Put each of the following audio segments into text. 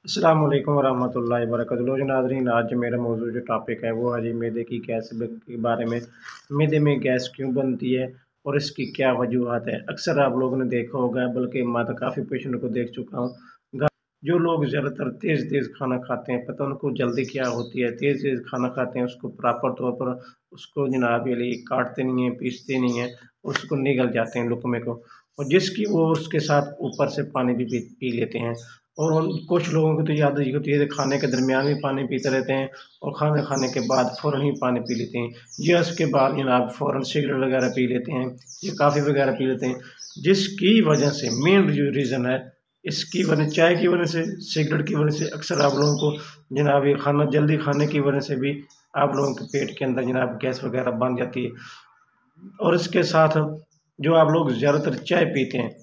अस्सलाम वालेकुम वरहमतुल्लाहि वबरकातुहू। लो जी नाज़रीन, आज जो मेरा मौजूद जो टॉपिक है वो है जी मैदे की गैस के बारे में। मैदे में गैस क्यों बनती है और इसकी क्या वजूहत है। अक्सर आप लोगों ने देखा होगा, बल्कि मैं तो काफ़ी पेशेंट को देख चुका हूँ। जो लोग ज़्यादातर तेज़-तेज़ खाना खाते हैं, पता उनको जल्दी क्या होती है, तेज़-तेज़ खाना खाते हैं, उसको प्रॉपर तौर पर उसको जनाब ये लिए काटते नहीं हैं, पीसते नहीं हैं, उसको निगल जाते हैं लुक़मे को, और जिसकी वो उसके साथ ऊपर से पानी भी पी लेते हैं। और उन कुछ लोगों की तो ये आदत ये होती है कि खाने के दरमियान भी पानी पीते रहते हैं और खाना खाने के बाद फ़ौरन ही पानी पी लेते हैं, या उसके बाद जनाब फ़ौरन सिगरेट वगैरह पी लेते हैं या कॉफ़ी वगैरह पी लेते हैं, जिसकी वजह से मेन जो रीज़न है, इसकी वजह चाय की वजह से, सिगरेट की वजह से अक्सर आप लोगों को जनाब ये खाना जल्दी खाने की वजह से भी आप लोगों के पेट के अंदर जनाब गैस वगैरह बन जाती है। और इसके साथ जो आप लोग ज़्यादातर चाय पीते हैं,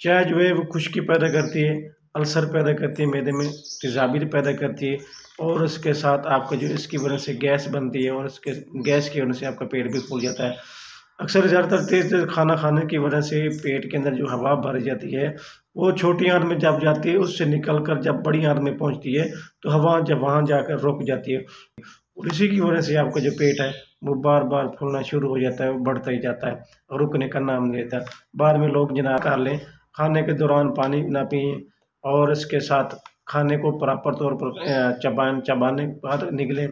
चाय जो है वो खुश्की पैदा करती है, अल्सर पैदा करती है, मैदे में तेज़ाबीत पैदा करती है, और उसके साथ आपका जो इसकी वजह से गैस बनती है और इसके गैस की वजह से आपका पेट भी फूल जाता है। अक्सर ज़्यादातर तेज़-तेज़ खाना खाने की वजह से पेट के अंदर जो हवा भर जाती है, वो छोटी आंत में जब जाती है, उससे निकल कर जब बड़ी आंत में पहुँचती है, तो हवा जब वहाँ जाकर रुक जाती है, और इसी की वजह से आपका जो पेट है, वो बार-बार फूलना शुरू हो जाता है, वो बढ़ता ही जाता है और रुकने का नाम नहीं लेता। बाद में लोग जनाब कर लें, खाने के दौरान पानी ना पिएँ और इसके साथ खाने को प्रॉपर तौर पर चबाने के बाद निगलें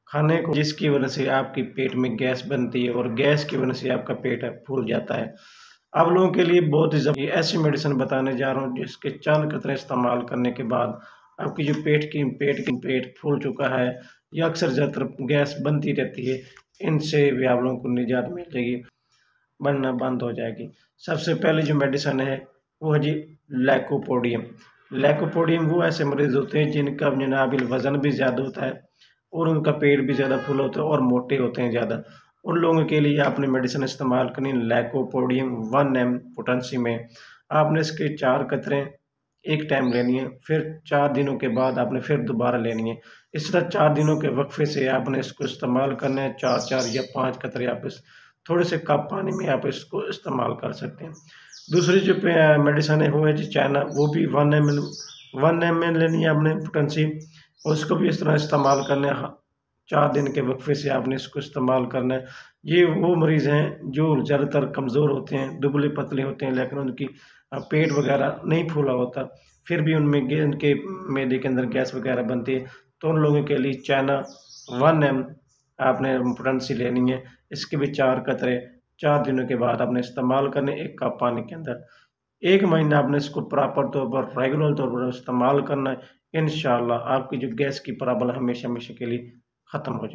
खाने को, जिसकी वजह से आपके पेट में गैस बनती है और गैस की वजह से आपका पेट है फूल जाता है। आप लोगों के लिए बहुत ही ये ऐसी मेडिसिन बताने जा रहा हूँ जिसके चंद कतरे इस्तेमाल करने के बाद आपकी जो पेट फूल चुका है या अक्सर ज़्यादातर गैस बनती रहती है, इनसे भी आप लोगों को निजात मिल जाएगी, बनना बंद हो जाएगी। सबसे पहले जो मेडिसिन है वो है जी लाइकोपोडियम। लाइकोपोडियम वो ऐसे मरीज़ होते हैं जिनका जनाब वज़न भी ज़्यादा होता है और उनका पेट भी ज़्यादा फुल होता है और मोटे होते हैं ज़्यादा। उन लोगों के लिए आपने मेडिसिन इस्तेमाल करनी लाइकोपोडियम 1 एम पोटेंसी में। आपने इसके 4 कतरे एक टाइम लेनी है, फिर 4 दिनों के बाद आपने फिर दोबारा लेनी है। इस तरह 4 दिनों के वक़्फ़े से आपने इसको इस्तेमाल करना है, 4-4 या 5 कतरे आप इस थोड़े से कप पानी में आप इसको इस्तेमाल कर सकते हैं। दूसरी जो मेडिसिन है वो है जी चाइना, वो भी 1 एमएल लेनी है आपने पोटेंसी, और उसको भी इस तरह इस्तेमाल करना है। 4 दिन के वक़्फ़े से आपने इसको इस्तेमाल करना है। ये वो मरीज़ हैं जो ज़्यादातर कमज़ोर होते हैं, दुबले-पतले होते हैं, लेकिन उनकी पेट वग़ैरह नहीं फूला होता, फिर भी उनके मैदे के अंदर गैस वग़ैरह बनती है, तो उन लोगों के लिए चाइना 1 एम आपने पोटेंसी लेनी है। इसके भी 4 कतरे 4 दिनों के बाद आपने इस्तेमाल करने 1 कप पानी के अंदर। 1 महीना आपने इसको प्रॉपर तौर पर रेगुलर तौर पर इस्तेमाल करना है। इंशाअल्लाह आपकी जो गैस की प्रॉब्लम हमेशा-हमेशा के लिए ख़त्म हो जाए।